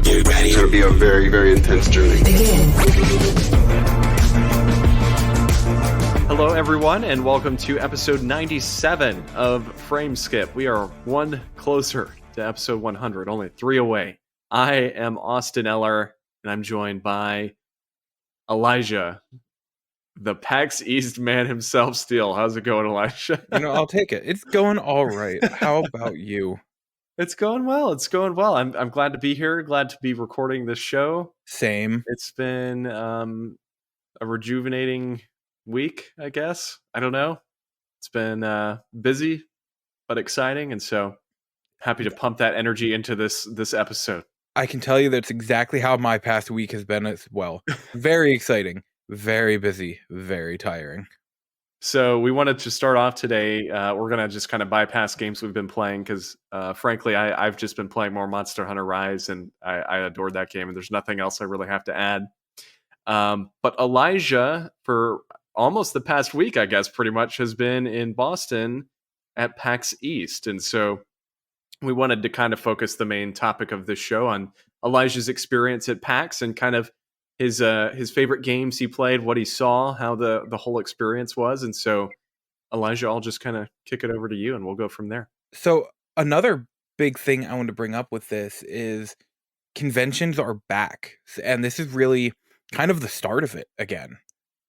It's going to be a very, very intense journey. Hello, everyone, and welcome to episode 97 of Frame Skip. We are one closer to episode 100, only 3 away. I am Austin Eller, and I'm joined by Elijah, the PAX East man himself, Steele. How's it going, Elijah? I'll take it. It's going all right. How about you? It's going well. It's going well. I'm glad to be here. Glad to be recording this show. Same. It's been a rejuvenating week, I guess. I don't know. It's been busy, but exciting, and so happy to pump that energy into this episode. I can tell you that's exactly how my past week has been as well. Very exciting, very busy, very tiring. So we wanted to start off today. We're going to just kind of bypass games we've been playing because, frankly, I've just been playing more Monster Hunter Rise, and I adored that game, and there's nothing else I really have to add. But Elijah, for almost the past week, I guess, pretty much, has been in Boston at PAX East. And so we wanted to kind of focus the main topic of this show on Elijah's experience at PAX and kind of his favorite games he played, what he saw, how the whole experience was. And so, Elijah, I'll just kind of kick it over to you and we'll go from there. So another big thing I want to bring up with this is conventions are back. And this is really kind of the start of it again.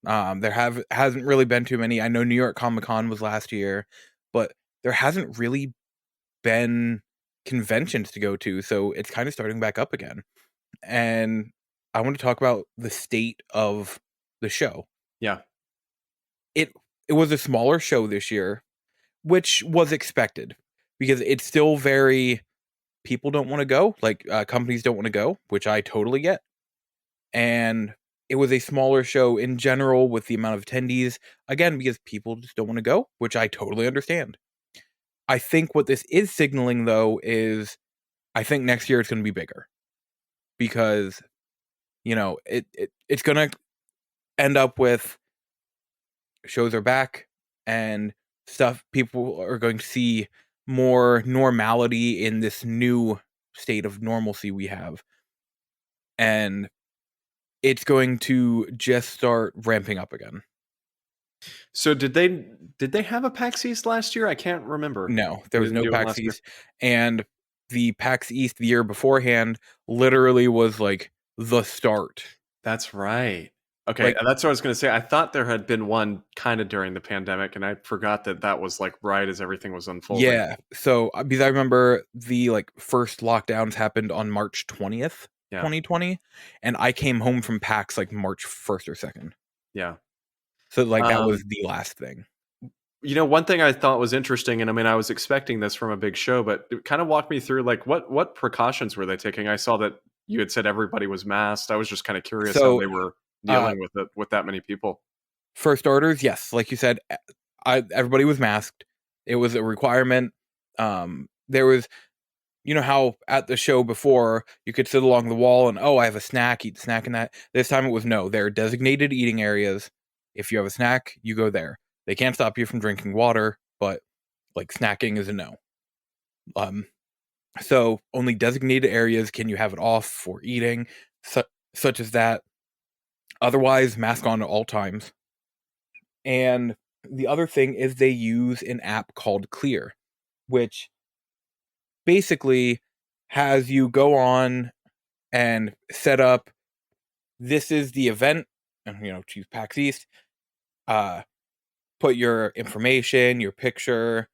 There hasn't really been too many. I know New York Comic Con was last year, but there hasn't really been conventions to go to. So it's kind of starting back up again. And I want to talk about the state of the show. Yeah. It was a smaller show this year, which was expected because it's still very people don't want to go, like companies don't want to go, which I totally get. And it was a smaller show in general with the amount of attendees, again, because people just don't want to go, which I totally understand. I think what this is signaling, though, is I think next year it's going to be bigger because it's going to end up with shows are back and stuff. People are going to see more normality in this new state of normalcy we have. And it's going to just start ramping up again. So did they have a PAX East last year? I can't remember. No, there was no PAX East. And the PAX East the year beforehand literally was like the start. That's right. Okay, that's what I was going to say. I thought there had been one kind of during the pandemic, and I forgot that was like right as everything was unfolding. Yeah, so because I remember the first lockdowns happened on March 20th, 2020, and I came home from PAX like March 1st or 2nd. Yeah. So that was the last thing. One thing I thought was interesting, and I mean, I was expecting this from a big show, but it kind of walked me through what precautions were they taking? I saw that you had said everybody was masked. I was just kind of curious how they were dealing with it with that many people. For starters, yes, like you said, everybody was masked. It was a requirement. There was, how at the show before you could sit along the wall and I have a snack, eat the snack in that. This time it was no. There are designated eating areas. If you have a snack, you go there. They can't stop you from drinking water, but snacking is a no. So only designated areas can you have it off for eating, such as that. Otherwise, mask on at all times. And the other thing is they use an app called Clear, which basically has you go on and set up, this is the event, and choose PAX East, put your information, your picture,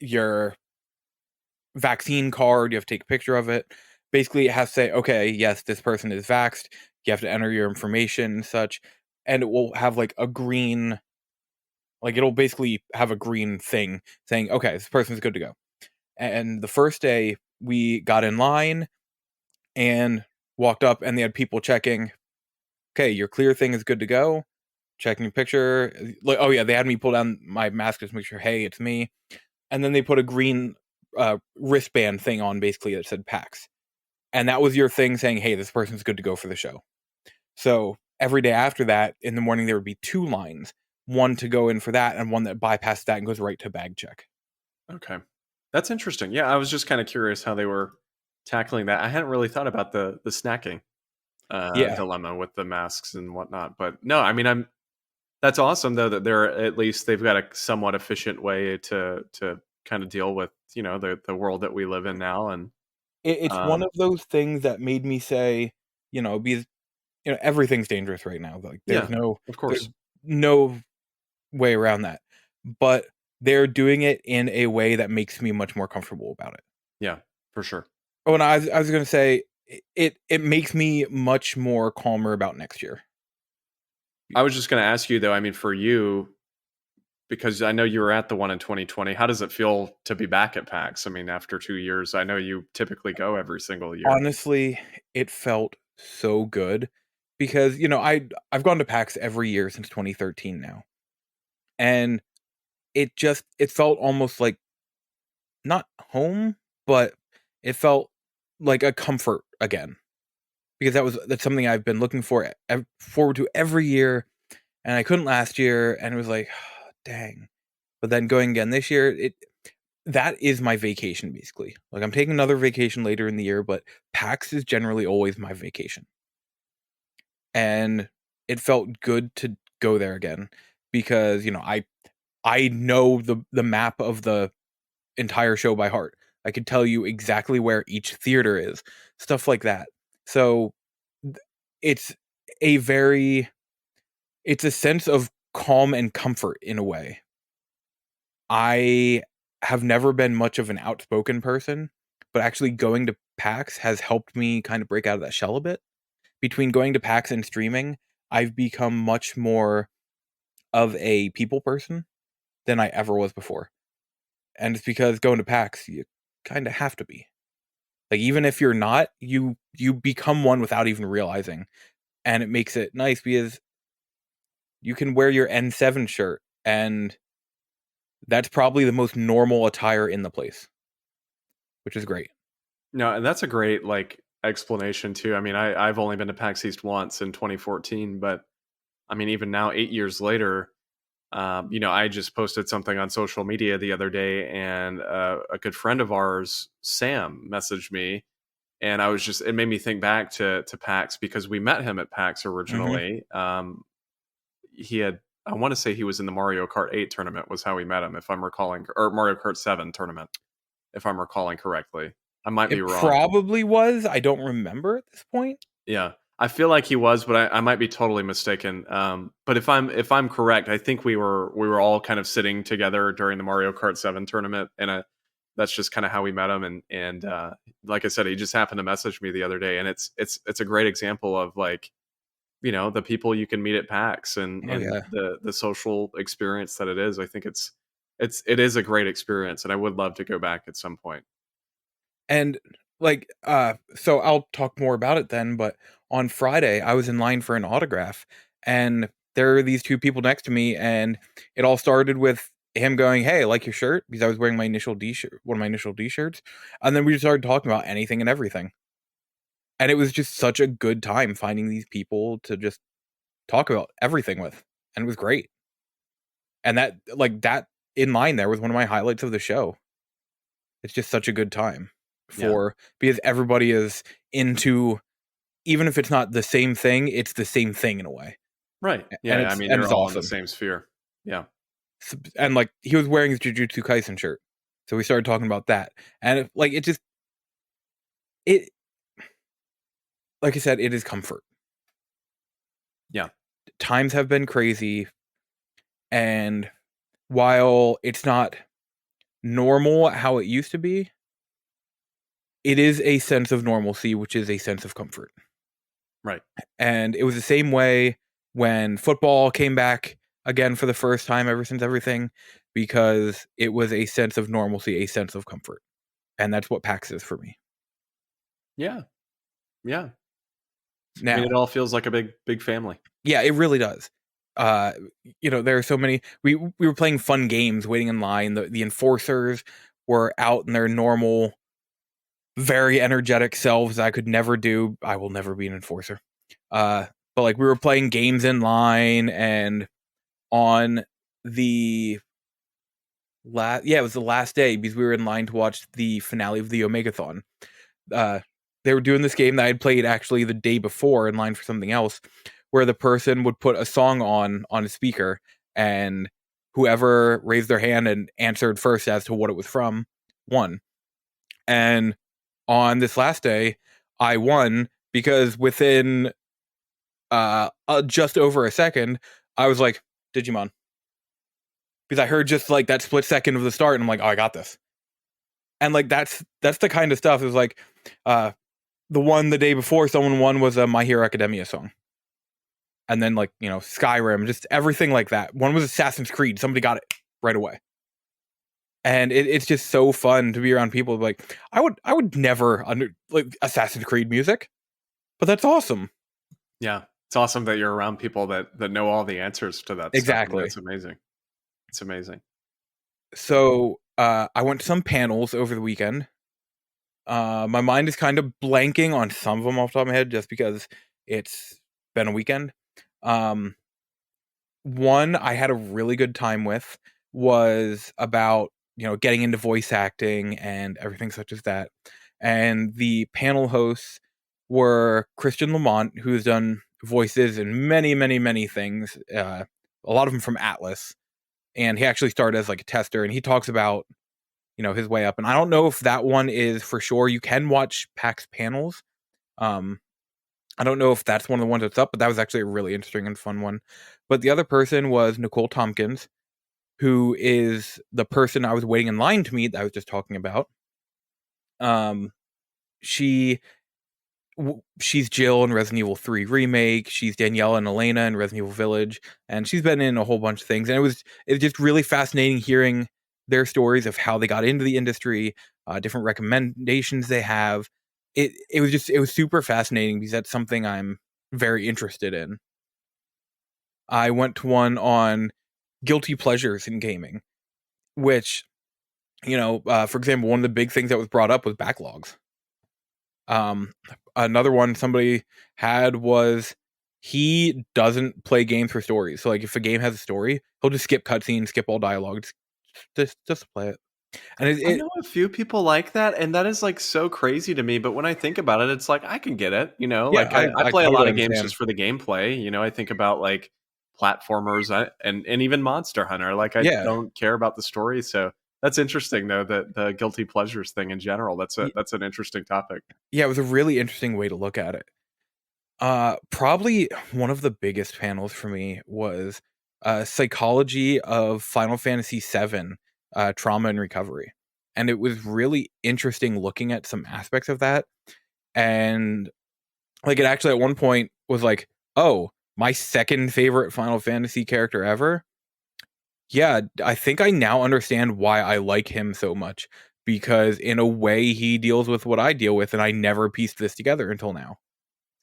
your vaccine card, you have to take a picture of it. Basically, it has to say, okay, yes, this person is vaxxed. You have to enter your information and such, and it will have a green, it'll basically have a green thing saying, okay, this person's good to go. And the first day we got in line and walked up and they had people checking, okay, your Clear thing is good to go. Checking your picture. They had me pull down my mask to make sure, hey, it's me. And then they put a green wristband thing on basically that said PAX. And that was your thing saying, hey, this person's good to go for the show. So every day after that, in the morning, there would be 2 lines. One to go in for that and one that bypasses that and goes right to bag check. Okay. That's interesting. Yeah, I was just kind of curious how they were tackling that. I hadn't really thought about the snacking Yeah, dilemma with the masks and whatnot. But no, I mean, that's awesome though that they're at least they've got a somewhat efficient way to kind of deal with the world that we live in now. And it's one of those things that made me say, because everything's dangerous right now. Like yeah, of there's course, no way around that. But they're doing it in a way that makes me much more comfortable about it. yeah, for sure. Oh, and I was gonna say it makes me much more calmer about next year. I was just going to ask you though. I mean, for you, because I know you were at the one in 2020. How does it feel to be back at PAX? I mean, after 2 years, I know you typically go every single year. Honestly, it felt so good because I've gone to PAX every year since 2013 now, and it felt almost like not home, but it felt like a comfort again because that's something I've been looking forward to every year, and I couldn't last year, and it was like, dang. But then going again this year, that is my vacation basically. Like I'm taking another vacation later in the year, but PAX is generally always my vacation. And it felt good to go there again because, I know the map of the entire show by heart. I could tell you exactly where each theater is, stuff like that. So th- it's a very it's a sense of calm and comfort in a way. I have never been much of an outspoken person, but actually going to PAX has helped me kind of break out of that shell a bit. Between going to PAX and streaming, I've become much more of a people person than I ever was before. And it's because going to PAX, you kind of have to be. Like even if you're not, you become one without even realizing. And it makes it nice because you can wear your N7 shirt and that's probably the most normal attire in the place, which is great. No, and that's a great explanation too. I mean, I've only been to PAX East once in 2014, but I mean, even now, 8 years later, I just posted something on social media the other day, and a good friend of ours, Sam, messaged me, and it made me think back to PAX because we met him at PAX Mhm. originally. He had, I want to say he was in the Mario Kart 8 tournament was how we met him, if I'm recalling, or Mario Kart 7 tournament, if I'm recalling correctly. I might be It wrong. probably was, I don't remember at this point. Yeah, I feel like he was, but I might be totally mistaken. But if I'm correct, I think we were all kind of sitting together during the Mario Kart 7 tournament, and that's just kind of how we met him. And like I said, he just happened to message me the other day, and it's a great example of the people you can meet at PAX and Oh, and yeah. the social experience that it is. I think it is a great experience, and I would love to go back at some point. And, so I'll talk more about it then, but on Friday, I was in line for an autograph, and there are these 2 people next to me, and it all started with him going, "Hey, I like your shirt," because I was wearing my initial D shirt one of my initial D shirts, and then we just started talking about anything and everything. And it was just such a good time finding these people to just talk about everything with, and it was great. And that in line there was one of my highlights of the show. It's just such a good time Yeah. because everybody is into even if it's not the same thing, it's the same thing in a way. Right. And Yeah. I mean, it's you're all in the awesome. same sphere. Yeah. And like he was wearing his Jujutsu Kaisen shirt. So we started talking about that. And it like I said, it is comfort. Yeah. Times have been crazy, and while it's not normal how it used to be, it is a sense of normalcy, which is a sense of comfort. Right. And it was the same way when football came back again for the first time ever since everything, because it was a sense of normalcy, a sense of comfort. And that's what PAX is for me. Yeah. Yeah. I mean, it Now, all feels like a big family. yeah, it really does. Uh, there are so many. We were playing fun games, waiting in line. The enforcers were out in their normal, very energetic selves. I could never do. I will never be an enforcer. But like we were playing games in line, and on the it was the last day because we were in line to watch the finale of the Omegathon. they were doing this game that I had played actually the day before in line for something else, where the person would put a song on a speaker, and whoever raised their hand and answered first as to what it was from won. And on this last day, I won because within just over a second, I was like, Digimon. Because I heard just like that split second of the start, and I'm like, oh, I got this. And like that's the kind of stuff. It was like the one the day before someone won was a My Hero Academia song. And then like, Skyrim, just everything like that. One was Assassin's Creed. Somebody got it right away. And it's just so fun to be around people like I would never like Assassin's Creed music, but that's awesome. Yeah, it's awesome that you're around people that know all the answers to that Exactly. stuff. It's amazing. It's amazing. So I went to some panels over the weekend. My mind is kind of blanking on some of them off the top of my head just because it's been a weekend. One I had a really good time with was about, getting into voice acting and everything such as that. And the panel hosts were Christian Lamont, who's done voices in many, many, many things. A lot of them from Atlas. And he actually started as like a tester, and he talks about, his way up. And I don't know if that one is for sure. You can watch PAX panels. I don't know if that's one of the ones that's up, but that was actually a really interesting and fun one. But the other person was Nicole Tompkins, who is the person I was waiting in line to meet that I was just talking about. She's Jill in Resident Evil 3 Remake. She's Daniela and Elena in Resident Evil Village. And she's been in a whole bunch of things. And it was just really fascinating hearing their stories of how they got into the industry, different recommendations they have. It was super fascinating because that's something I'm very interested in. I went to one on guilty pleasures in gaming, which, for example, one of the big things that was brought up was backlogs. Another one somebody had was he doesn't play games for stories. So like if a game has a story, he'll just skip cutscenes, skip all dialogue, just play it. And I know a few people like that, and that is like so crazy to me. But when I think about it, it's like I can get it. Yeah, I I play a lot totally of games understand. just for the gameplay. I think about like platformers and even Monster Hunter. Like I Yeah. don't care about the story, so that's interesting though. That the guilty pleasures thing in general. That's an interesting topic. Yeah, it was a really interesting way to look at it. Probably one of the biggest panels for me was psychology of Final Fantasy VII, trauma and recovery. And it was really interesting looking at some aspects of that. And like it actually at one point was like, oh, my second favorite Final Fantasy character ever. Yeah, I think I now understand why I like him so much, because in a way he deals with what I deal with, and I never pieced this together until now.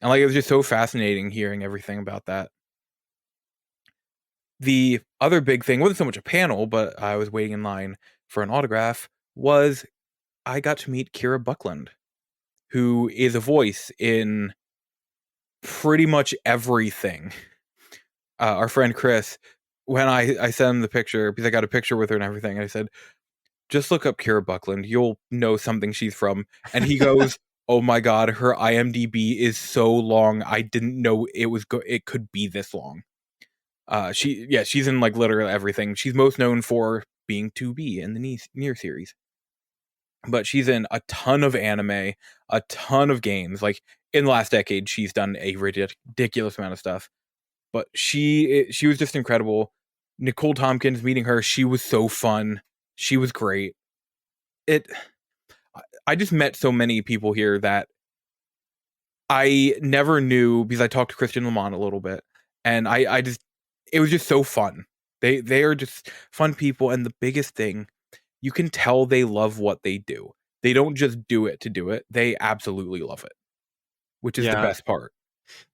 And like it was just so fascinating hearing everything about that. The other big thing wasn't so much a panel, but I was waiting in line for an autograph, was I got to meet Kira Buckland, who is a voice in pretty much everything. Our friend Chris, when I sent him the picture, because I got a picture with her and everything, I said, just look up Kira Buckland. You'll know something she's from. And he goes, oh my God, her IMDb is so long. I didn't know it could be this long. She's in like literally everything. She's most known for being 2B in the Nier series. But she's in a ton of anime, a ton of games. Like in the last decade, she's done a ridiculous amount of stuff. But she was just incredible. Nicole Tompkins, meeting her, she was so fun. She was great. I just met so many people here that I never knew, because I talked to Christian Lamont a little bit, and it was just so fun. They are just fun people, and the biggest thing, you can tell they love what they do. They don't just do it to do it. They absolutely love it, which is the Yeah, best part.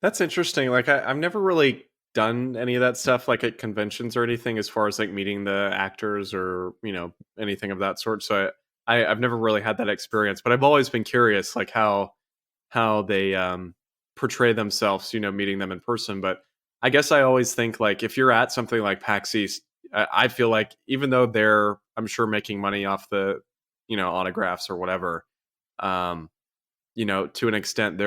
that's interesting. Like I've never really done any of that stuff like at conventions or anything as far as like meeting the actors or anything of that sort. So I've never really had that experience, but I've always been curious like how they portray themselves, meeting them in person. But I guess I always think like if you're at something like PAX East, I feel like even though they're I'm sure making money off the autographs or whatever, um to an extent,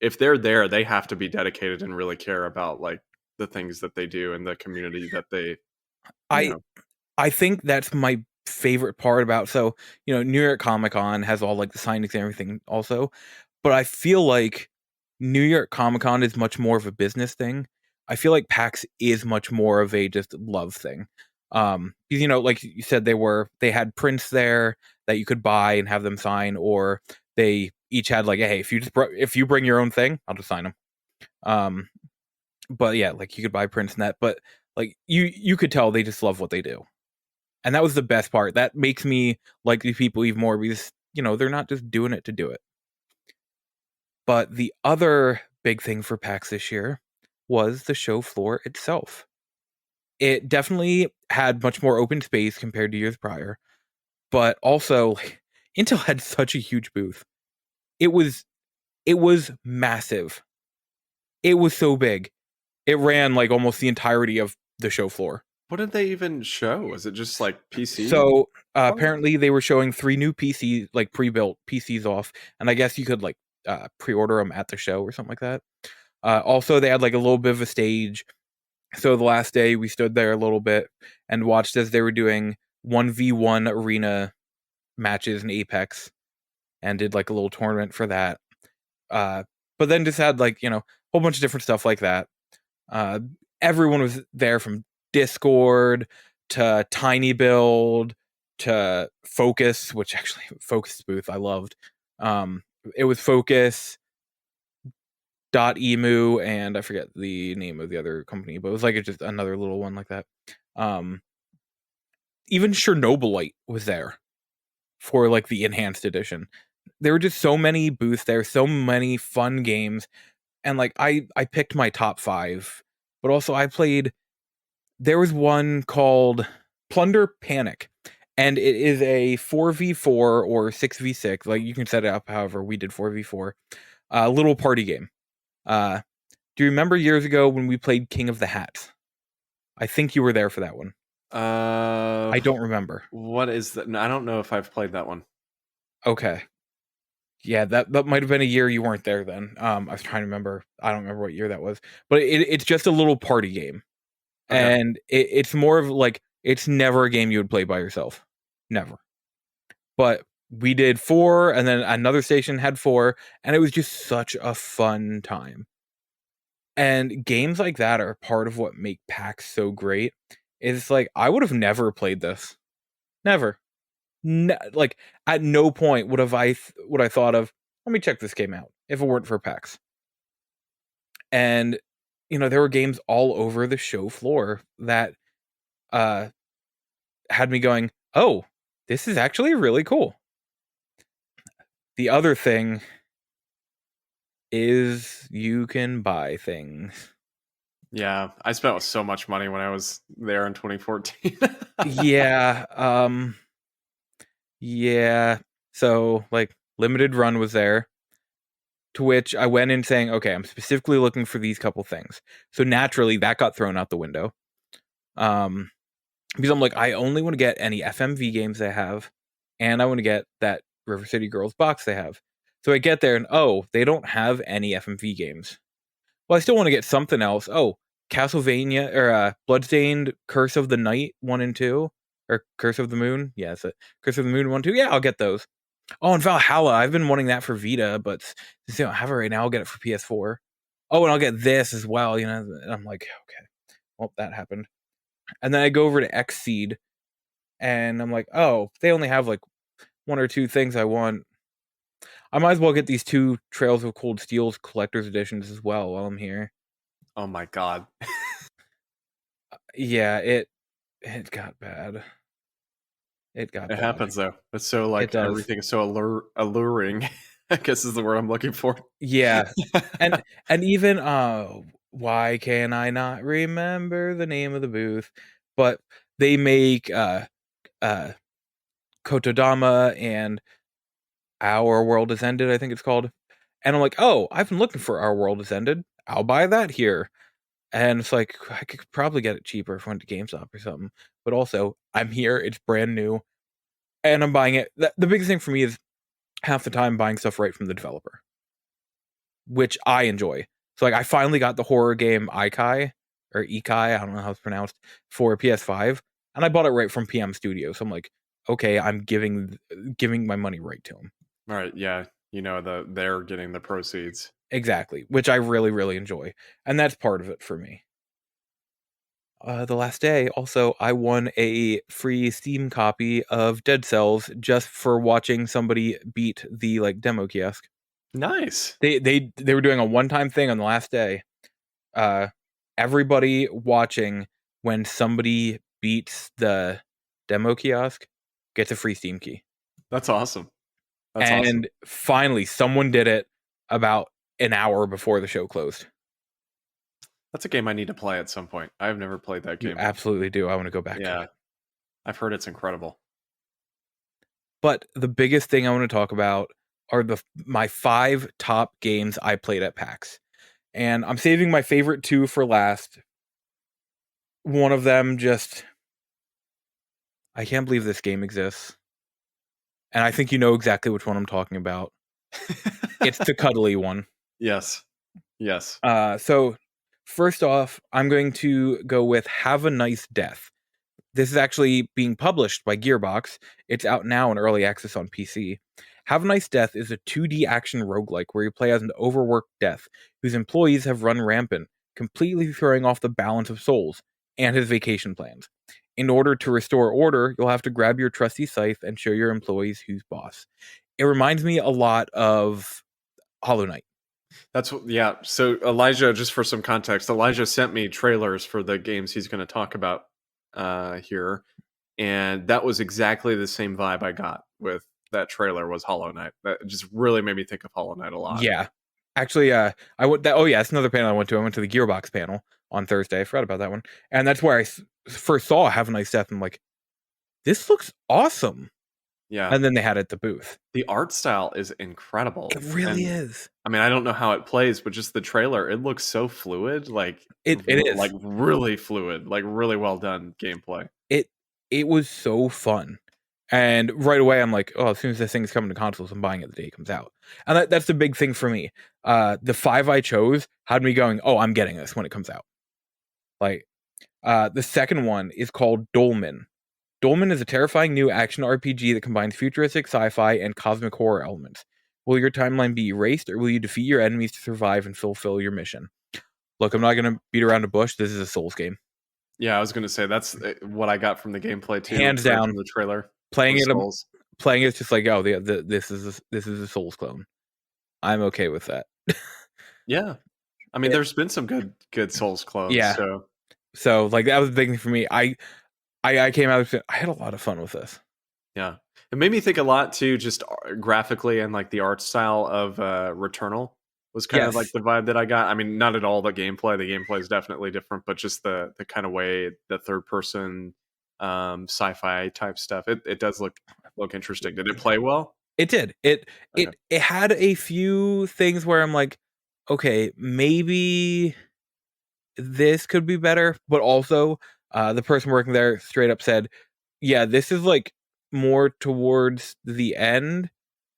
if they're there, they have to be dedicated and really care about like the things that they do and the community that they, I I think that's my favorite part about. So New York Comic Con has all like the signings and everything also, but I feel like New York Comic Con is much more of a business thing. I feel like PAX is much more of a just love thing. Because like you said, they had prints there that you could buy and have them sign, or they each had like, hey, if you bring your own thing, I'll just sign them. But yeah, like you could buy prints and that, but like you could tell they just love what they do. And that was the best part. That makes me like these people even more because, they're not just doing it to do it. But the other big thing for PAX this year was the show floor itself. It definitely had much more open space compared to years prior, but also Intel had such a huge booth. It was massive. It was so big. It ran like almost the entirety of the show floor. What did they even show? Is it just like PC? So apparently they were showing 3 new PCs, like pre-built PCs off, and I guess you could like pre-order them at the show or something like that. Also, they had like a little bit of a stage. So the last day we stood there a little bit and watched as they were doing 1v1 arena matches in Apex and did like a little tournament for that. But then just had like, a whole bunch of different stuff like that. Everyone was there from Discord to Tiny Build to Focus, which actually Focus booth I loved. It was Focus, .emu, and I forget the name of the other company, but it was like just another little one like that. Even Chernobylite was there for like the enhanced edition. There were just so many booths there, so many fun games, and like I picked my top 5, but also there was one called Plunder Panic, and it is a 4v4 or 6v6, like you can set it up however. We did 4v4, little party game. Do you remember years ago when we played King of the Hats? I think you were there for that one. I don't remember. What is that? I don't know if I've played that one. Okay. Yeah, that might have been a year you weren't there then. I was trying to remember. I don't remember what year that was. But it's just a little party game. Okay. And it's more of like, it's never a game you would play by yourself. Never. But we did 4, and then another station had 4, and it was just such a fun time. And games like that are part of what make PAX so great. It's like, I would have never played this. Never. Like, at no point would I thought of, let me check this game out, if it weren't for PAX. And, there were games all over the show floor that had me going, oh, this is actually really cool. The other thing is you can buy things. Yeah, I spent so much money when I was there in 2014. Yeah, yeah. So like Limited Run was there, to which I went in saying, okay, I'm specifically looking for these couple things. So naturally that got thrown out the window. Because I'm like, I only want to get any FMV games they have, and I want to get that River City Girls box they have. So I get there and, oh, they don't have any FMV games. Well, I still want to get something else. Oh, Castlevania or Bloodstained Curse of the Night 1 and 2, or Curse of the Moon. Yeah, it's Curse of the Moon 1, 2. Yeah, I'll get those. Oh, and Valhalla. I've been wanting that for Vita, but since they don't have it right now, I'll get it for PS4. Oh, and I'll get this as well. And I'm like, okay, well, that happened. And then I go over to Xseed, and I'm like, oh, they only have like 1 or 2 things I want. I might as well get these 2 Trails of Cold Steel's collector's editions as well while I'm here. Oh my god. Yeah, it got bad. It happens though. It's so like everything is so alluring. I guess is the word I'm looking for. Yeah. and even why can I not remember the name of the booth? But they make Kotodama and Our World Has Ended, I think it's called. And I'm like, oh, I've been looking for Our World Has Ended. I'll buy that here. And it's like, I could probably get it cheaper if I went to GameStop or something. But also, I'm here, it's brand new, and I'm buying it. The biggest thing for me is half the time buying stuff right from the developer, which I enjoy. So like I finally got the horror game Ikai or Ikai, I don't know how it's pronounced, for PS5, and I bought it right from PM Studio. So I'm like, okay, I'm giving my money right to them. All right, yeah, they're getting the proceeds. Exactly, which I really, really enjoy. And that's part of it for me. The last day, also, I won a free Steam copy of Dead Cells just for watching somebody beat the like demo kiosk. Nice. They were doing a one-time thing on the last day. Everybody watching when somebody beats the demo kiosk gets a free Steam key. That's awesome. And finally, someone did it about an hour before the show closed. That's a game I need to play at some point. I've never played that game. You absolutely do. I want to go back to it. I've heard it's incredible. But the biggest thing I want to talk about are my 5 top games I played at PAX. And I'm saving my favorite 2 for last. One of them just... I can't believe this game exists. And I think you know exactly which one I'm talking about. It's the cuddly one. Yes. So, first off, I'm going to go with Have a Nice Death. This is actually being published by Gearbox. It's out now in early access on PC. Have a Nice Death is a 2D action roguelike where you play as an overworked death whose employees have run rampant, completely throwing off the balance of souls and his vacation plans. In order to restore order, you'll have to grab your trusty scythe and show your employees who's boss. It reminds me a lot of Hollow Knight. So Elijah, just for some context, Elijah sent me trailers for the games he's going to talk about here, and that was exactly the same vibe I got with that trailer. Was Hollow Knight. That just really made me think of Hollow Knight a lot. Yeah, actually, I went that. Oh yeah, it's another panel I went to. I went to the Gearbox panel on Thursday. I forgot about that one, and that's where I first saw Have a Nice Death. And I'm like, this looks awesome. Yeah, and then they had it at the booth. The art style is incredible. It really is. I mean, I don't know how it plays, but just the trailer, it looks so fluid. Like it is like really fluid, like really well done gameplay. It was so fun. And right away, I'm like, oh, as soon as this thing's coming to consoles, I'm buying it the day it comes out. And that's the big thing for me. The 5 I chose had me going, oh, I'm getting this when it comes out. Like, the second one is called Dolmen. Dolmen is a terrifying new action RPG that combines futuristic sci-fi and cosmic horror elements. Will your timeline be erased, or will you defeat your enemies to survive and fulfill your mission? Look, I'm not going to beat around the bush. This is a Souls game. Yeah, I was going to say that's what I got from the gameplay too. Hands down, from the trailer. Playing it's just like, oh, this is a Souls clone. I'm okay with that. Yeah, I mean, there's been some good Souls clones. Yeah. So like that was the big thing for me. I came out. I had a lot of fun with this. Yeah, it made me think a lot too, just graphically and like the art style of Returnal was kind of like the vibe that I got. I mean, not at all the gameplay. The gameplay is definitely different, but just the kind of way the third person sci-fi type stuff. It does look interesting. Did it play well? It did. It had a few things where I'm like, okay, maybe this could be better, but also the person working there straight up said, yeah, this is like more towards the end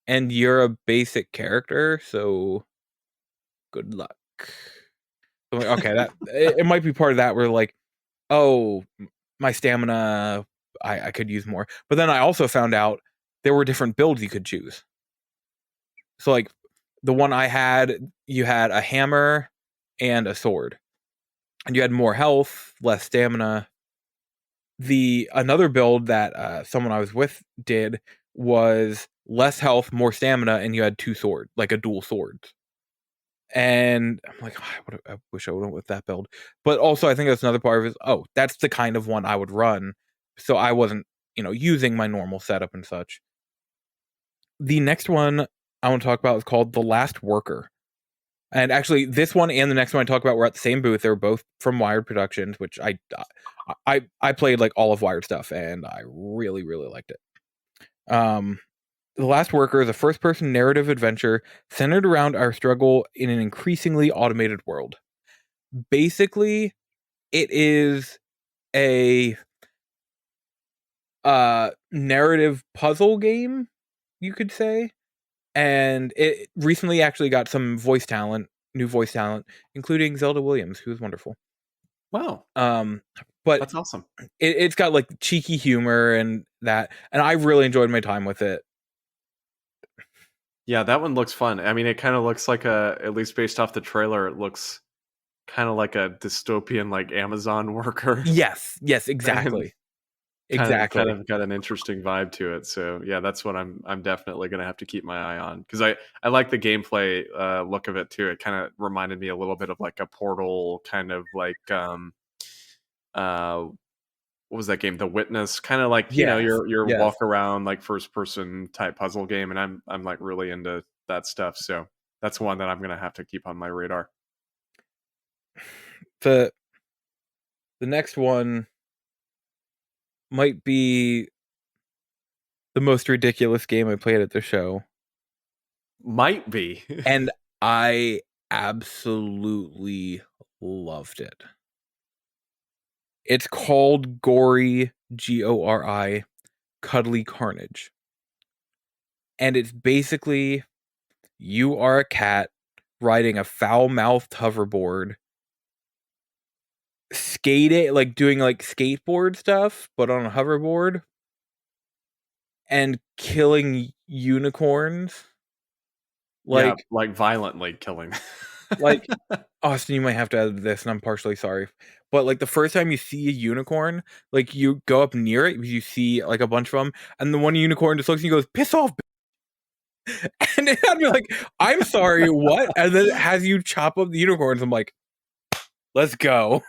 and you're a basic character, so good luck. So like, okay, that it might be part of that where like, oh, my stamina, I could use more. But then I also found out there were different builds you could choose. So like the one I had, you had a hammer and a sword. And you had more health, less stamina. Another build that someone I was with did was less health, more stamina, and you had 2 swords, like a dual swords. And I'm like, oh, I wish I would have went with that build. But also, I think that's another part of it is, oh, that's the kind of one I would run. So I wasn't, using my normal setup and such. The next one I want to talk about is called The Last Worker. And actually, this one and the next one I talk about were at the same booth. They were both from Wired Productions, which I played like all of Wired stuff, and I really, really liked it. The Last Worker is a first-person narrative adventure centered around our struggle in an increasingly automated world. Basically, it is a narrative puzzle game, you could say. And it recently actually got some new voice talent, including Zelda Williams, who is wonderful. Wow, But that's awesome. it's got like cheeky humor and I really enjoyed my time with it. Yeah, that one looks fun. I mean, it kind of looks like at least based off the trailer, it looks kind of like a dystopian, like Amazon worker, Yes, and exactly. kind Exactly. of got an interesting vibe to it. So yeah, that's what I'm definitely gonna have to keep my eye on, because I like the gameplay look of it too. It kind of reminded me a little bit of like a Portal kind of like uh what was that game, The Witness, kind of like, Yes. your Yes. walk around like first person type puzzle game, and I'm like really into that stuff. So that's one that I'm gonna have to keep on my radar. The next one might be the most ridiculous game I played at the show, Might be. and I absolutely loved it. It's called Gory, Gori, Cuddly Carnage. And it's basically you are a cat riding a foul-mouthed hoverboard, skating, like doing like skateboard stuff, but on a hoverboard, and killing unicorns. Yeah, Like, like violently killing. like Austin, you might have to edit this, and I'm partially sorry. But like the first time you see a unicorn, like you go up near it, you see like a bunch of them, and the one unicorn just looks and he goes, "Piss off!" And then I'd be like, "I'm sorry, what?" And then it has you chop up the unicorns. I'm like, "Let's go!"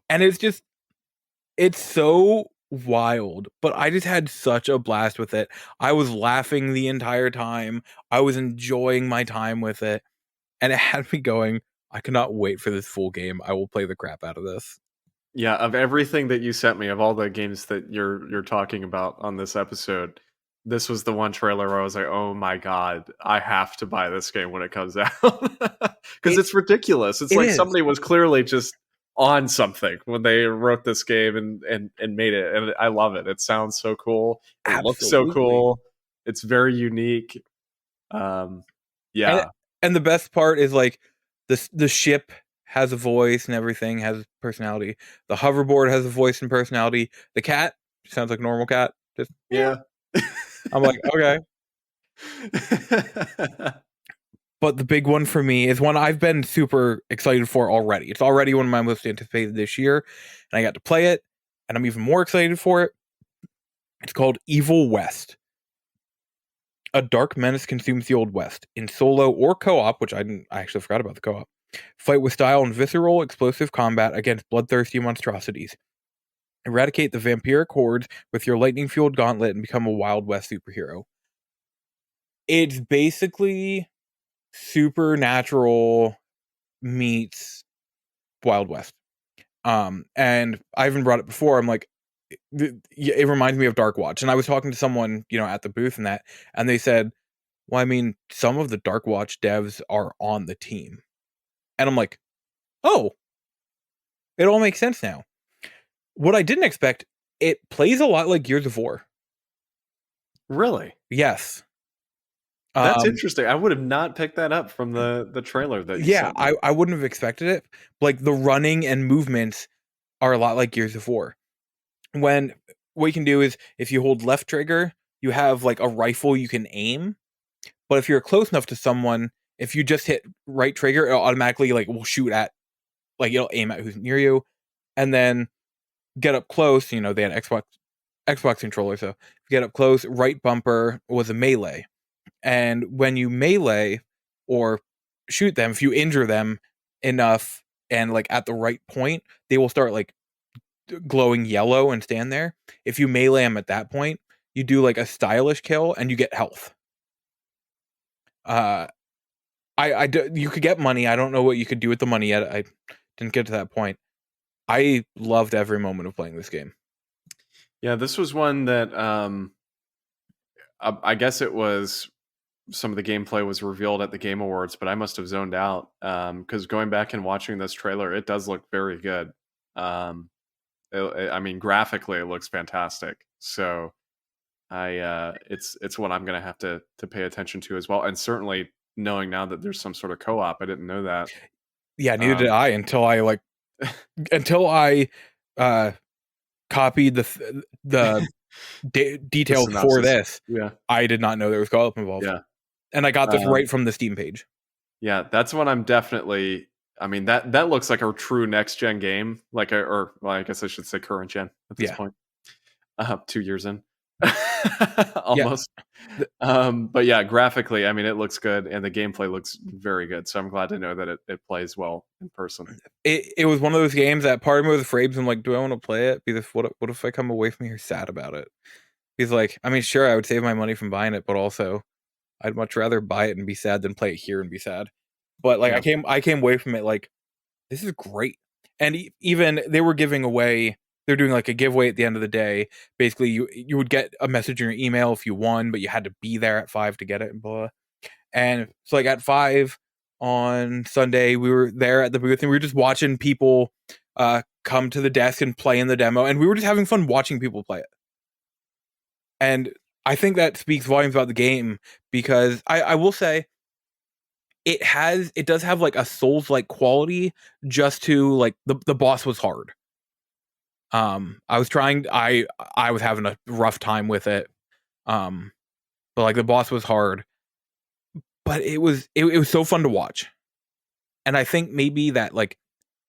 And it's so wild, but I just had such a blast with it. I was laughing the entire time. I was enjoying my time with it, and it had me going, I cannot wait for this full game. I will play the crap out of this. Yeah, of everything that you sent me, of all the games that you're talking about on this episode, this was the one trailer where I was like, "Oh my god, I have to buy this game when it comes out." Because It it's ridiculous. It's it like is. somebody was clearly just on something when they wrote this game and made it, and I love it. It sounds so cool. It looks so Absolutely. cool. It's very unique. Um, And yeah, and the best part is like the ship has a voice and everything has personality. The hoverboard has a voice and personality. The cat sounds like a normal cat. Just yeah. yeah. I'm like, okay. But the big one for me is one I've been super excited for already. It's already one of my most anticipated this year, and I got to play it, and I'm even more excited for it. It's called Evil West. A dark menace consumes the Old West in solo or co-op, which I actually forgot about the co-op. Fight with style and visceral, explosive combat against bloodthirsty monstrosities. Eradicate the vampiric hordes with your lightning-fueled gauntlet and become a Wild West superhero. It's basically supernatural meets Wild West. And I even brought it before. I'm like, it reminds me of Dark Watch. And I was talking to someone, at the booth and they said, well, I mean, some of the Dark Watch devs are on the team. And I'm like, oh, it all makes sense now. What I didn't expect, it plays a lot like Gears of War. Really? Yes. That's interesting. I would have not picked that up from the trailer that you Yeah, sent me. I wouldn't have expected it. Like the running and movements are a lot like Gears of War. When what you can do is if you hold left trigger, you have like a rifle you can aim. But if you're close enough to someone, if you just hit right trigger, it'll automatically like will shoot at, like it'll aim at who's near you. And then get up close, they had Xbox controller, so if you get up close, right bumper was a melee. And when you melee or shoot them, if you injure them enough and like at the right point, they will start like glowing yellow and stand there. If you melee them at that point, you do like a stylish kill and you get health. Uh, you could get money. I don't know what you could do with the money yet. I didn't get to that point. I loved every moment of playing this game. Yeah, this was one that I guess it was some of the gameplay was revealed at the Game Awards, but I must have zoned out because going back and watching this trailer, it does look very good. I mean, graphically, it looks fantastic. So it's one I'm gonna have to pay attention to as well, and certainly knowing now that there's some sort of co-op. I didn't know that. Yeah, neither did I until I copied the details for this. Yeah, I did not know there was co-op involved. yeah, And I got this right from the Steam page. yeah. That's one I'm definitely. I mean, that looks like a true next gen game, or I guess I should say current gen at this point. 2 years in, almost. But yeah, graphically, I mean, it looks good, and the gameplay looks very good. So I'm glad to know that it plays well in person. It was one of those games that part of me was afraid. I'm like, do I want to play it? Because what if I come away from here sad about it? He's like, I mean, sure, I would save my money from buying it, but also I'd much rather buy it and be sad than play it here and be sad. But like, I came away from it like, this is great. And even they were giving away. They're doing like a giveaway at the end of the day. Basically, you would get a message in your email if you won, but you had to be there at 5 to get it and blah. And so like at 5 on Sunday, we were there at the booth and we were just watching people come to the desk and play in the demo, and we were just having fun watching people play it. And I think that speaks volumes about the game, because I will say it does have like a Souls-like quality, just to like the boss was hard. I was having a rough time with it. But like the boss was hard. But it was so fun to watch. And I think maybe that like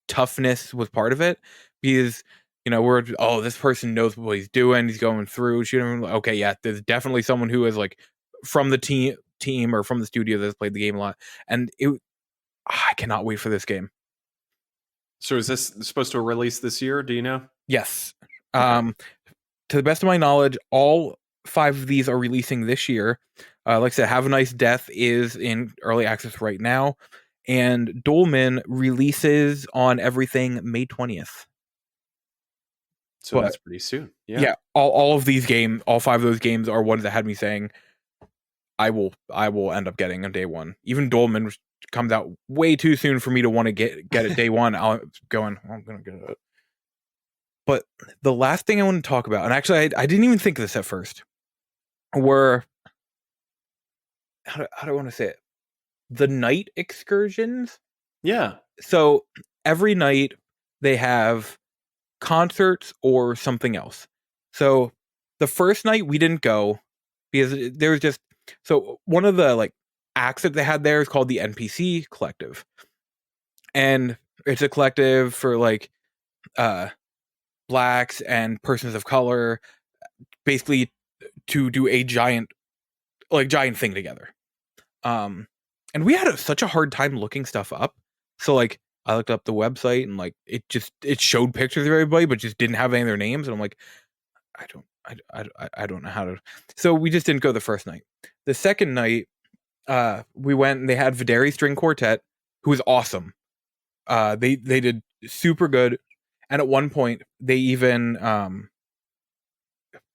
toughness was part of it, because this person knows what he's doing, he's going through shooting. Okay, yeah, there's definitely someone who is like from the team or from the studio that's played the game a lot. And I cannot wait for this game. So is this supposed to release this year? Do you know? Yes. Okay. To the best of my knowledge, all 5 of these are releasing this year. Like I said, Have a Nice Death is in early access right now, and Dolmen releases on everything May 20th. So that's pretty soon. Yeah. All of these games, all 5 of those games are ones that had me saying, I will end up getting on day one. Even Dolmen comes out way too soon for me to want to get it day one. I'm going to get it. But the last thing I want to talk about, and actually I didn't even think of this at first, were, how do I want to say it? The night excursions. Yeah. So every night they have concerts or something else. So the first night we didn't go because there was just, so one of the like acts that they had there is called the NPC Collective. And it's a collective for like blacks and persons of color, basically to do a giant thing together. And we had such a hard time looking stuff up. So like I looked up the website and like it showed pictures of everybody, but just didn't have any of their names. And I'm like, I don't know how to. So we just didn't go the first night. The second night, we went and they had Videri String Quartet, who was awesome. They did super good. And at one point they even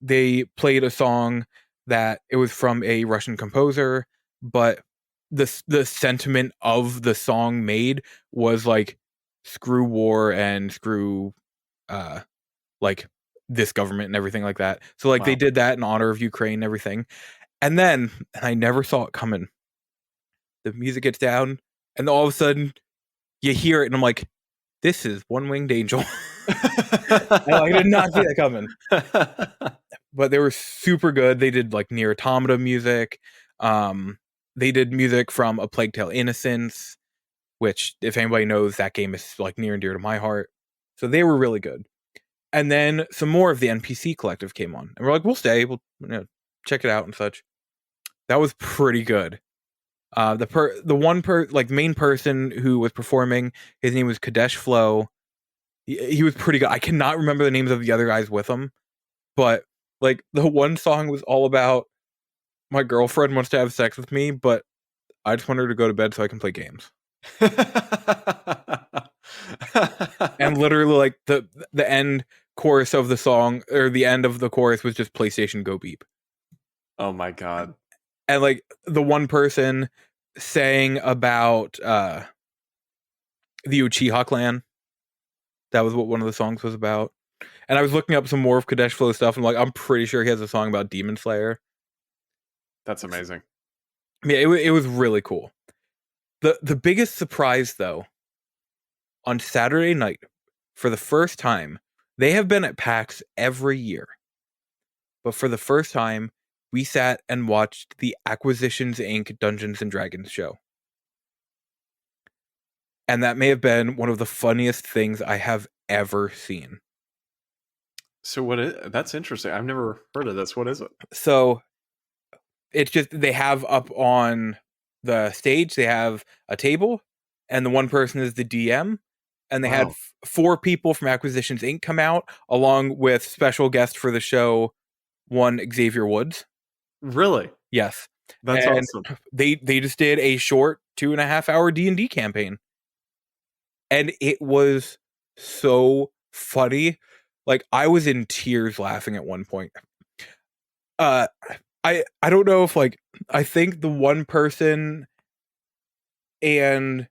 they played a song that it was from a Russian composer, but the sentiment of the song made was like screw war and screw like this government and everything like that. So like They did that in honor of Ukraine and everything. And then, and I never saw it coming, the music gets down and all of a sudden you hear it and I'm like, this is One Winged Angel. I did not see that coming. But they were super good. They did like Near Automata music. They did music from A Plague Tale: Innocence, which, if anybody knows, that game is like near and dear to my heart. So they were really good. And then some more of the NPC Collective came on, and we're like, we'll stay, we'll check it out and such. That was pretty good. The main person who was performing, his name was Kadesh Flow. He was pretty good. I cannot remember the names of the other guys with him, but like the one song was all about my girlfriend wants to have sex with me, but I just want her to go to bed so I can play games. And literally like the end chorus of the song, or the end of the chorus, was just PlayStation Go Beep. Oh my God. And like the one person sang about the Uchiha clan. That was what one of the songs was about. And I was looking up some more of Kadesh Flow stuff, and like, I'm pretty sure he has a song about Demon Slayer. That's amazing. Yeah, it was really cool. The biggest surprise, though, on Saturday night, for the first time, they have been at PAX every year, but for the first time, we sat and watched the Acquisitions Inc. Dungeons and Dragons show. And that may have been one of the funniest things I have ever seen. So that's interesting. I've never heard of this. What is it? So it's just they have up on the stage, they have a table, and the one person is the DM. And they had Wow. 4 people from Acquisitions Inc. come out, along with special guest for the show, one Xavier Woods. Really? Yes. That's And awesome. they just did a short 2.5-hour D&D campaign. And it was so funny. Like, I was in tears laughing at one point. I don't know if, like, I think the one person and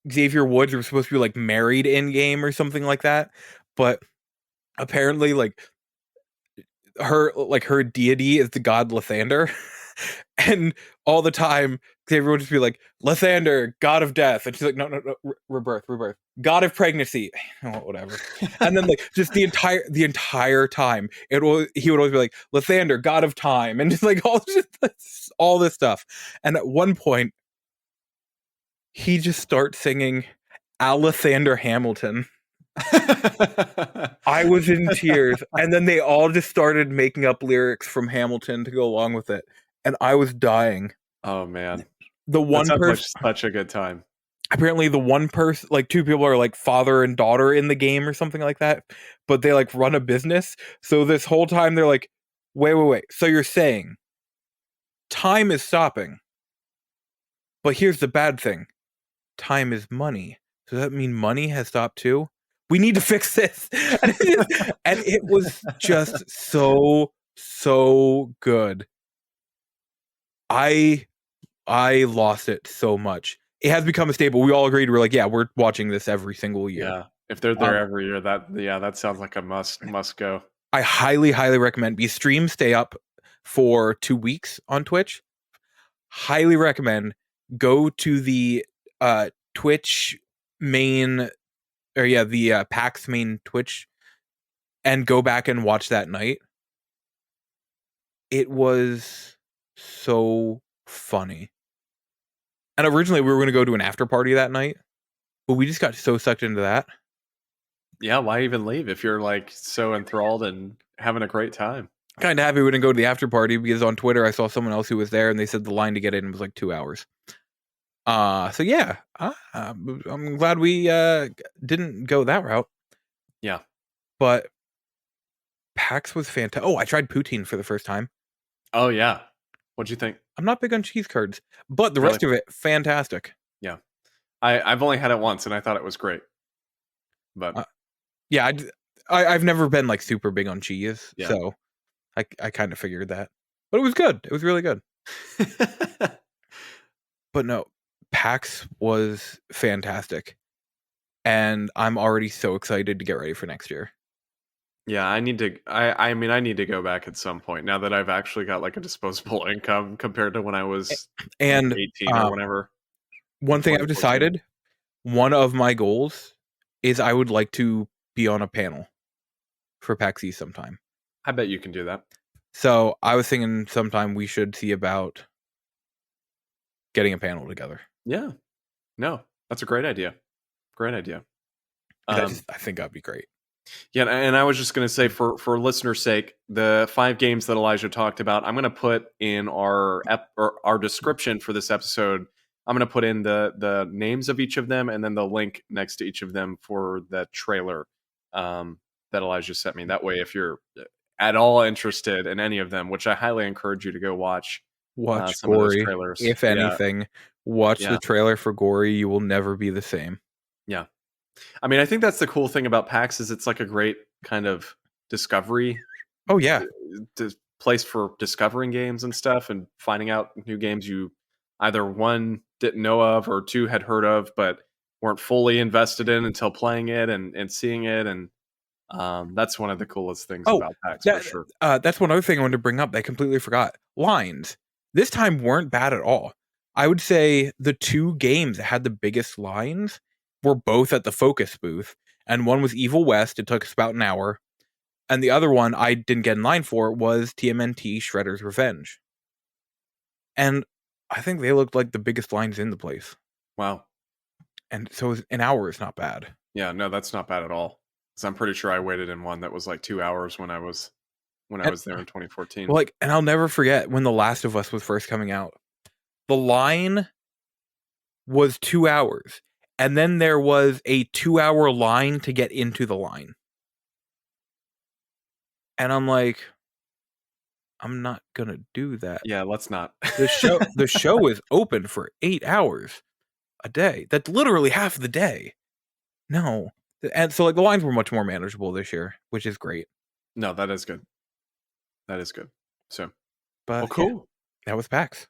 Xavier Woods were supposed to be like married in game or something like that, but apparently like her deity is the god Lathander. And all the time Xavier would just be like, Lathander, god of death, and she's like, no, rebirth, god of pregnancy. Oh, whatever. And then like just the entire time he would always be like, Lathander, god of time, and just like all this stuff. And at one point he just starts singing Alathander Hamilton. I was in tears, and then they all just started making up lyrics from Hamilton to go along with it, and I was dying. Oh man, The that one sounds like person, such a good time. apparently, the one person, like 2 people are like father and daughter in the game or something like that, but they like run a business. So this whole time they're like, wait. So you're saying time is stopping, but here's the bad thing: time is money. Does that mean money has stopped too? We need to fix this. And it was just so good. I lost it so much. It has become a staple. We all agreed. We're like, yeah, we're watching this every single year. Yeah, if they're there every year, that sounds like a must go. I highly recommend. These streams stay up for 2 weeks on Twitch. Highly recommend. Go to the Twitch main, or yeah, the PAX main Twitch, and go back and watch that night. It was so funny. And originally we were going to go to an after party that night, but we just got so sucked into that. Yeah, why even leave if you're like so enthralled and having a great time? Kind of happy we didn't go to the after party, because on Twitter I saw someone else who was there and they said the line to get in was like 2 hours. So yeah, I'm glad we didn't go that route. Yeah. But PAX was fantastic. Oh, I tried poutine for the first time. Oh yeah. What'd you think? I'm not big on cheese curds, but the Really? rest of it, fantastic. Yeah. I've only had it once and I thought it was great. But yeah, I've never been like super big on cheese, Yeah. so I kind of figured that. But it was good. It was really good. But no, PAX was fantastic. And I'm already so excited to get ready for next year. Yeah, I need to. I mean, I need to go back at some point now that I've actually got like a disposable income compared to when I was And 18 or whatever. one thing I've 2014. decided, one of my goals is I would like to be on a panel for PAX East sometime. I bet you can do that. So I was thinking sometime we should see about getting a panel together. Yeah. No, that's a great idea. Great idea. I think that'd be great. Yeah, and I was just going to say, for listeners' sake, the 5 games that Elijah talked about, I'm going to put in our description for this episode. I'm going to put in the names of each of them and then the link next to each of them for the trailer that Elijah sent me. That way, if you're at all interested in any of them, which I highly encourage you to go watch some of those Gory. trailers. If anything, watch the trailer for Gory. You will never be the same. Yeah. I mean, I think that's the cool thing about PAX is it's like a great kind of discovery. Oh yeah, place for discovering games and stuff and finding out new games you either 1 didn't know of or 2 had heard of but weren't fully invested in until playing it and seeing it. And That's one of the coolest things Oh, about PAX for sure. that's one other thing I wanted to bring up that I completely forgot. Lines. This time weren't bad at all. I would say the two games that had the biggest lines were both at the Focus booth, and one was Evil West. It took us about an hour, and the other one I didn't get in line for was TMNT Shredder's Revenge. And I think they looked like the biggest lines in the place. Wow. And so an hour is not bad. Yeah, no, that's not bad at all. Because I'm pretty sure I waited in one that was like 2 hours when I was there in 2014. Well, and I'll never forget when The Last of Us was first coming out. The line was 2 hours, and then there was a 2-hour line to get into the line. And I'm like, I'm not gonna do that. Yeah, let's not. The show is open for 8 hours a day. That's literally half the day. No. And so the lines were much more manageable this year, which is great. No, that is good. That is good. So, But cool. That was PAX.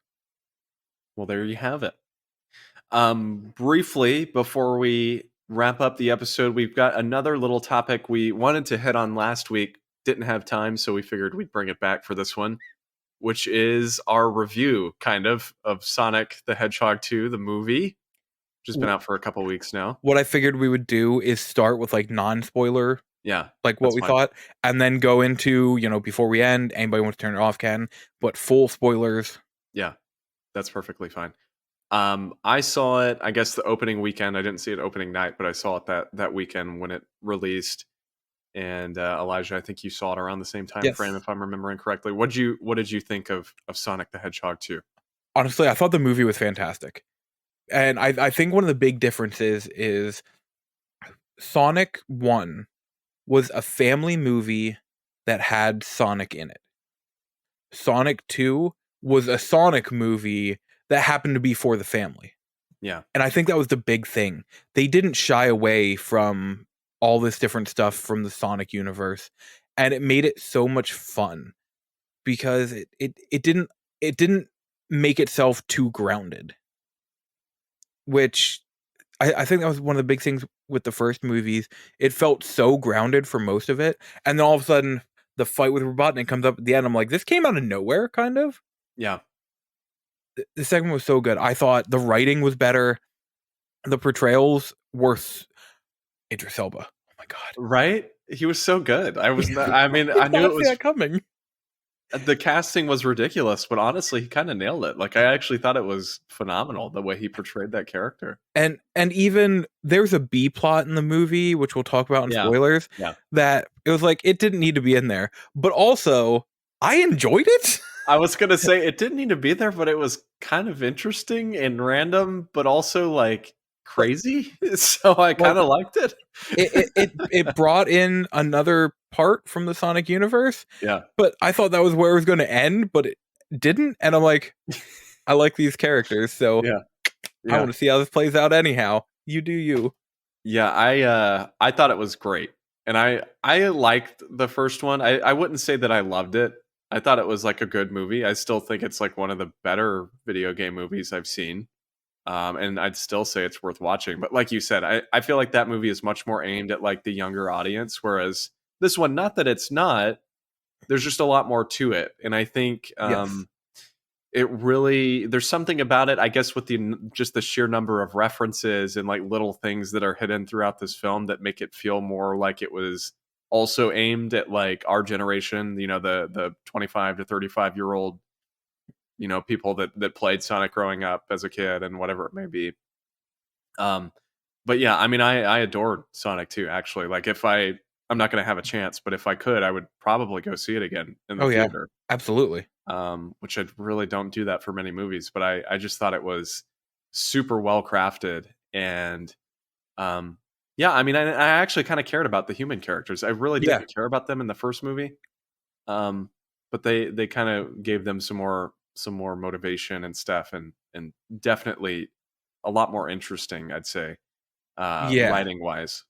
Well, there you have it. Briefly, before we wrap up the episode, we've got another little topic we wanted to hit on last week. Didn't have time, so we figured we'd bring it back for this one, which is our review, kind of Sonic the Hedgehog 2, the movie, which has been out for a couple weeks now. What I figured we would do is start with non-spoiler, what we thought, and then go into, before we end, anybody wants to turn it off can, but full spoilers. Yeah, that's perfectly fine. I saw it, I guess, the opening weekend. I didn't see it opening night, but I saw it that weekend when it released. And Elijah, I think you saw it around the same time frame, if I'm remembering correctly. What did you think of Sonic the Hedgehog 2? Honestly, I thought the movie was fantastic. And I think one of the big differences is Sonic 1 was a family movie that had Sonic in it. Sonic 2 was a Sonic movie that happened to be for the family. Yeah. And I think that was the big thing. They didn't shy away from all this different stuff from the Sonic universe, and it made it so much fun because it didn't make itself too grounded, which I think that was one of the big things with the first movies. It felt so grounded for most of it, and then all of a sudden the fight with Robotnik comes up at the end. I'm like, this came out of nowhere, kind of. Yeah. The second was so good. I thought the writing was better. The portrayals were Idris Elba. Oh my god! Right? He was so good. I was not. I mean, I knew it was coming. The casting was ridiculous, but honestly, he kind of nailed it. I actually thought it was phenomenal the way he portrayed that character. And even there's a B plot in the movie, which we'll talk about in spoilers. Yeah. That it was it didn't need to be in there, but also I enjoyed it. I was gonna say it didn't need to be there, but it was kind of interesting and random, but also crazy. So I kind of liked it. It brought in another part from the Sonic universe. Yeah. But I thought that was where it was going to end, but it didn't. And I'm like, I like these characters, so I want to see how this plays out anyhow. You do you. Yeah, I thought it was great. And I liked the first one. I wouldn't say that I loved it. I thought it was a good movie. I still think it's one of the better video game movies I've seen. And I'd still say it's worth watching. But like you said, I feel like that movie is much more aimed at the younger audience, whereas this one, not that it's not, there's just a lot more to it. And I think it really, there's something about it, I guess, with just the sheer number of references and little things that are hidden throughout this film that make it feel more like it was also aimed at our generation, the 25 to 35-year-old people that played Sonic growing up as a kid and whatever it may be. But yeah, I mean, I adored Sonic 2, actually. If I'm not going to have a chance, but if I could, I would probably go see it again in the theater. Yeah, absolutely. Which I really don't do that for many movies, but I just thought it was super well crafted. And yeah, I mean, I actually kind of cared about the human characters. I really didn't care about them in the first movie. But they kind of gave them some more motivation and stuff, and definitely a lot more interesting, I'd say, writing wise.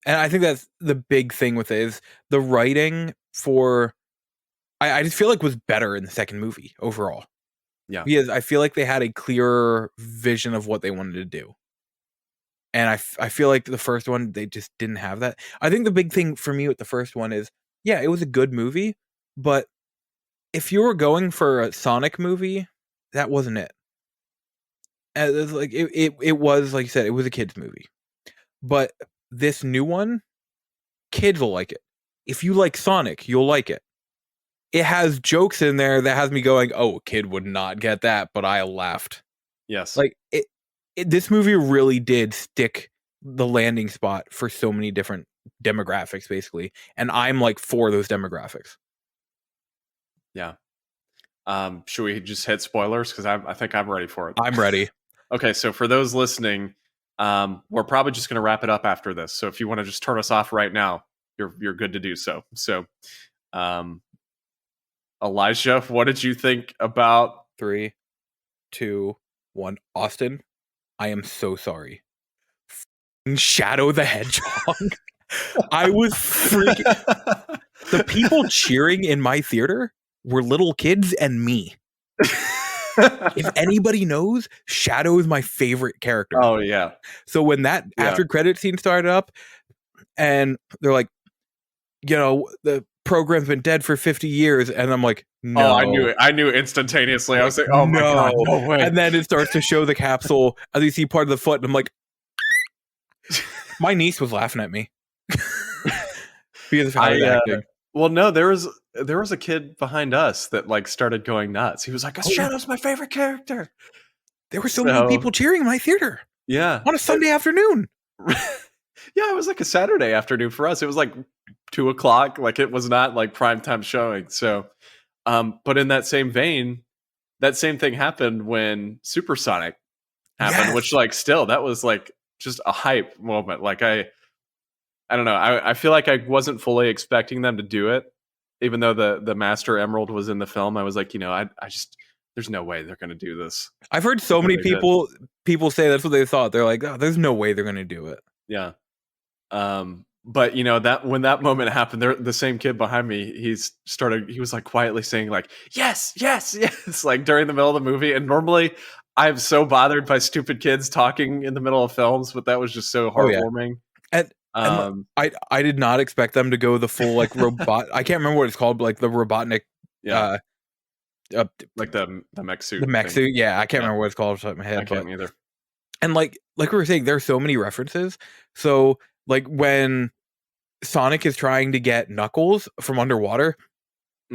And I think that's the big thing with it is the writing for I just feel was better in the second movie overall. Yeah. Because I feel they had a clearer vision of what they wanted to do. And I feel like the first one, they just didn't have that. I think the big thing for me with the first one is, yeah, it was a good movie, but if you were going for a Sonic movie, that wasn't it. It was like it was, like you said, it was a kids movie. But this new one, kids will like it. If you like Sonic, you'll like it. It has jokes in there that has me going, "Oh, a kid would not get that," but I laughed. Yes. Like this movie really did stick the landing spot for so many different demographics, basically, and I'm like for those demographics. Yeah. Should we just hit spoilers? Because I think I'm ready for it. I'm ready. Okay, so for those listening, we're probably just going to wrap it up after this. So if you want to just turn us off right now, you're good to do so. So, Elijah, what did you think about 3, 2, 1. Austin, I am so sorry. Shadow the Hedgehog. I was freaking. The people cheering in my theater were little kids and me. If anybody knows, Shadow is my favorite character. Oh yeah. So when that after credit scene started up, and they're like, the program's been dead for 50 years, and I'm like, no. Oh, I knew it. I knew instantaneously. I was like, oh my god, no way. And then it starts to show the capsule as you see part of the foot, and I'm like, my niece was laughing at me because of how I was acting. Well, no, there was a kid behind us that like started going nuts. He was like, Shadow's my favorite character. There were so many people cheering in my theater. Yeah. On a Sunday afternoon. Yeah, it was like a Saturday afternoon for us. It was like 2:00. Like it was not like primetime showing. So, but in that same vein, that same thing happened when Supersonic happened, which like still that was like just a hype moment. Like I don't know. I feel like I wasn't fully expecting them to do it, even though the Master Emerald was in the film. I was like, I just there's no way they're going to do this. I've heard so many people say that's what they thought. They're like, oh, there's no way they're going to do it. Yeah. But that when that moment happened, the same kid behind me, he was like quietly saying like, yes, yes, yes, like during the middle of the movie. And normally I'm so bothered by stupid kids talking in the middle of films, but that was just so heartwarming. And I did not expect them to go the full like robot. I can't remember what it's called, but like the Robotnik. Yeah. Like the mech suit. The mech suit. Yeah, I can't remember what it's called off the top of my head. I can't either. And like we were saying, there's so many references. So like when Sonic is trying to get Knuckles from underwater,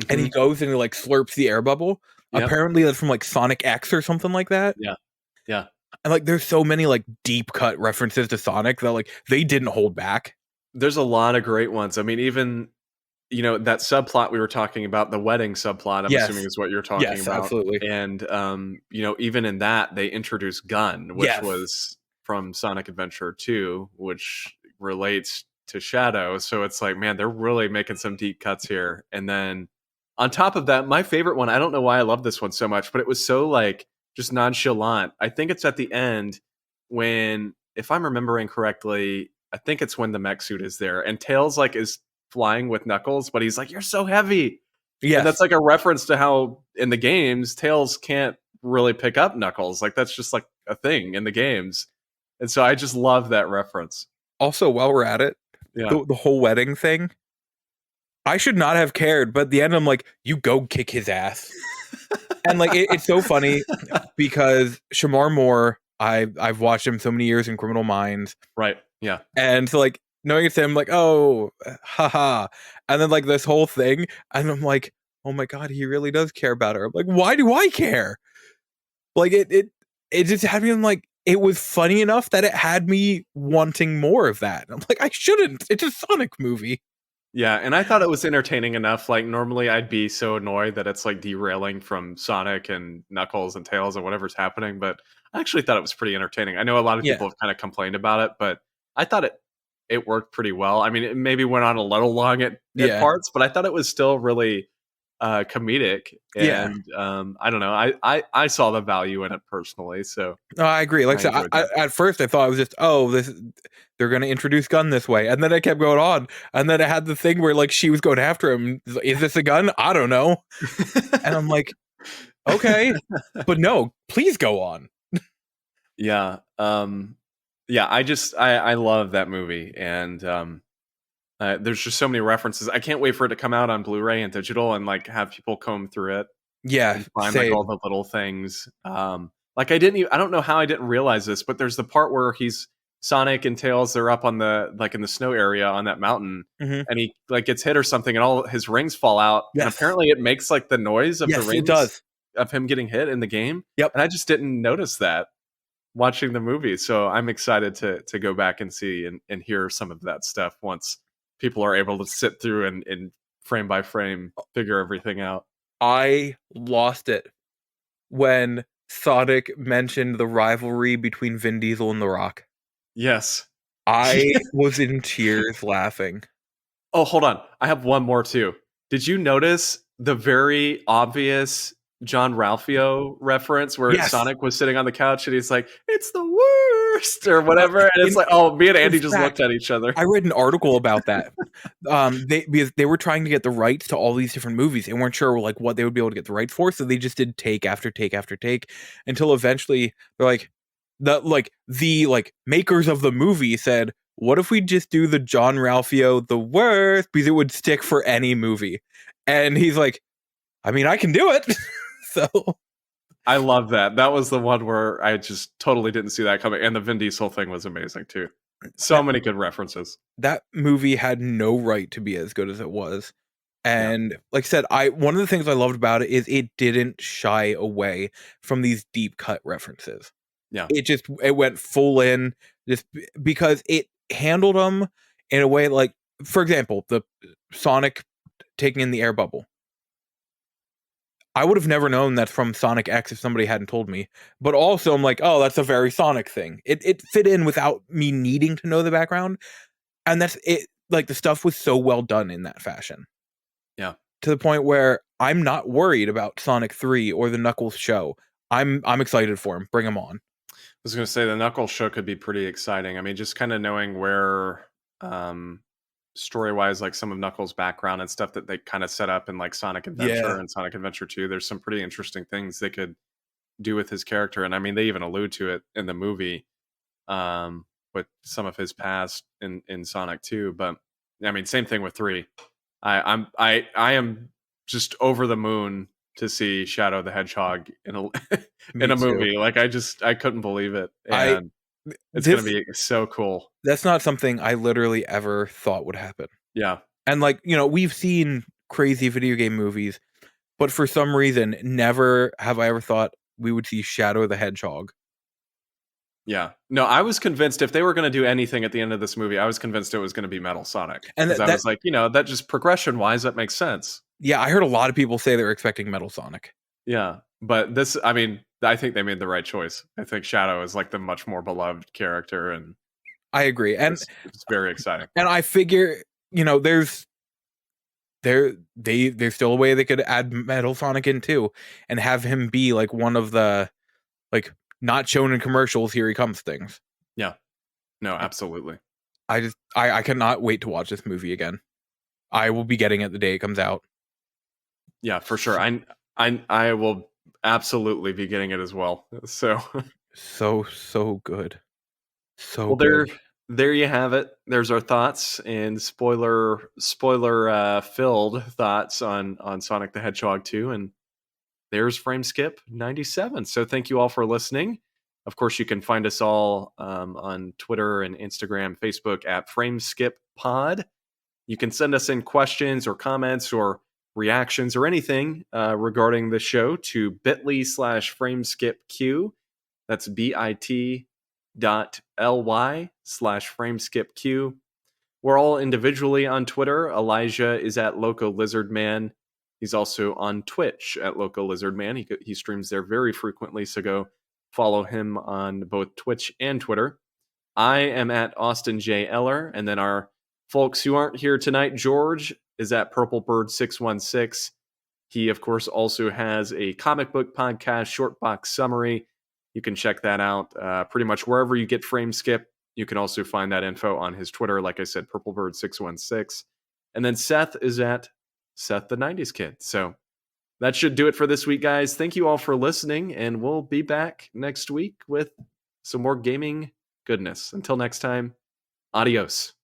and he goes and he like slurps the air bubble. Yep. Apparently that's from like Sonic X or something like that. Yeah. Yeah. And like there's so many like deep cut references to Sonic that like they didn't hold back. There's a lot of great ones. I mean, even that subplot we were talking about, the wedding subplot, I'm assuming is what you're talking about. Absolutely. And even in that they introduced Gun, which was from Sonic Adventure 2, which relates to Shadow. So it's like, man, they're really making some deep cuts here. And then on top of that, my favorite one, I don't know why I love this one so much, but it was so like just nonchalant. I think it's at the end when, if I'm remembering correctly, I think it's when the mech suit is there and Tails like is flying with Knuckles, but he's like, you're so heavy. Yeah. And that's like a reference to how in the games, Tails can't really pick up Knuckles. Like that's just like a thing in the games. And so I just love that reference. Also, while we're at it, the whole wedding thing, I should not have cared, but at the end I'm like, you go kick his ass. And like it's so funny because Shamar Moore, I've watched him so many years in Criminal Minds. Right. Yeah. And so like knowing it's him, like, oh, haha. And then like this whole thing, and I'm like, oh my god, he really does care about her. I'm like, why do I care? Like it just had me like, it was funny enough that it had me wanting more of that. I'm like, I shouldn't. It's a Sonic movie. Yeah, and I thought it was entertaining enough. Like normally I'd be so annoyed that it's like derailing from Sonic and Knuckles and Tails and whatever's happening, but I actually thought it was pretty entertaining. I know a lot of people have kind of complained about it, but I thought it worked pretty well. I mean, it maybe went on a little long at parts, but I thought it was still really comedic. And I don't know. I saw the value in it personally. So no, I agree. Like I at first I thought it was just, they're going to introduce Gun this way, and then it kept going on, and then it had the thing where like she was going after him. Is this a gun? I don't know. And I'm like, okay, but no, please go on. Yeah. Yeah, I love that movie, and there's just so many references. I can't wait for it to come out on Blu-ray and digital, and like have people comb through it Yeah, and find like same. all the little things. Like I don't know how I didn't realize this, but there's the part where Sonic and Tails, they're up on the like in the snow area on that mountain, Mhm. and he like gets hit or something, and all his rings fall out, and Yes. apparently it makes like the noise of the Yes, it rings does. of him getting hit in the game. Yep. And I just didn't notice that watching the movie. So I'm excited to go back and see and hear some of that stuff once people are able to sit through and frame by frame figure everything out. I lost it when Sonic mentioned the rivalry between Vin Diesel and The Rock. Yes. I was in tears laughing. Oh, hold on. I have one more too. Did you notice the very obvious John Ralphio reference where Yes. Sonic was sitting on the couch and he's like, "It's the worst" or whatever, and it's like, oh, me and Andy just looked at each other. I read an article about that. Because they were trying to get the rights to all these different movies. They weren't sure like what they would be able to get the rights for, so they just did take after take after take until eventually they're like the makers of the movie said, "What if we just do the John Ralphio the worst because it would stick for any movie?" And he's like, "I mean, I can do it." So I love that. That was the one where I just totally didn't see that coming, and the Vin Diesel thing was amazing too. So many good references. that movie had no right to be as good as it was. And like I said, one of the things I loved about it is it didn't shy away from these deep cut references. Yeah. It went full in because it handled them in a way like, for example, the Sonic taking in the air bubble. I would have never known that's from Sonic X if somebody hadn't told me. But also I'm like, oh, that's a very Sonic thing. It fit in without me needing to know the background. And that's it. Like the stuff was so well done in that fashion. Yeah. To the point where I'm not worried about Sonic 3 or the Knuckles show. I'm excited for him. Bring him on. I was going to say the Knuckles show could be pretty exciting. I mean, just kind of knowing where story-wise, like some of Knuckles' background and stuff that they kind of set up in like Sonic Adventure and Sonic Adventure 2, there's some pretty interesting things they could do with his character. And I mean, they even allude to it in the movie with some of his past in Sonic 2. But I mean, same thing with 3. I am just over the moon to see Shadow the Hedgehog in a in a movie. Like I couldn't believe it, and it's going to be so cool. That's not something I literally ever thought would happen. Yeah, and like we've seen crazy video game movies, but for some reason, never have I ever thought we would see Shadow the Hedgehog. Yeah, no, I was convinced if they were going to do anything at the end of this movie, I was convinced it was going to be Metal Sonic, and I was like, that just progression wise, that makes sense. Yeah, I heard a lot of people say they were expecting Metal Sonic. Yeah, but this, I mean, I think they made the right choice. I think Shadow is like the much more beloved character, and I agree, and it's very exciting. And I figure, there's still a way they could add Metal Sonic in too, and have him be like one of the like not shown in commercials. Here he comes things. Yeah, no, absolutely. I cannot wait to watch this movie again. I will be getting it the day it comes out. Yeah, for sure. I will absolutely be getting it as well. So good. So well, good. there you have it. There's our thoughts and spoiler filled thoughts on Sonic the Hedgehog 2, and there's Frameskip 97. So thank you all for listening. Of course, you can find us all on Twitter and Instagram, Facebook at frameskippod. You can send us in questions or comments or reactions or anything regarding the show to bit.ly/frameskipq. That's bit.ly/frameskipq. We're all individually on Twitter. Elijah is at Loco Lizardman. He's also on Twitch at Loco Lizardman. He streams there very frequently, so go follow him on both Twitch and Twitter. I am at Austin J. Eller, and then our folks who aren't here tonight, George is at PurpleBird616. He, of course, also has a comic book podcast, Short Box Summary. You can check that out pretty much wherever you get Frameskip. You can also find that info on his Twitter, like I said, PurpleBird616. And then Seth is at Seth the 90s Kid. So that should do it for this week, guys. Thank you all for listening, and we'll be back next week with some more gaming goodness. Until next time, adios.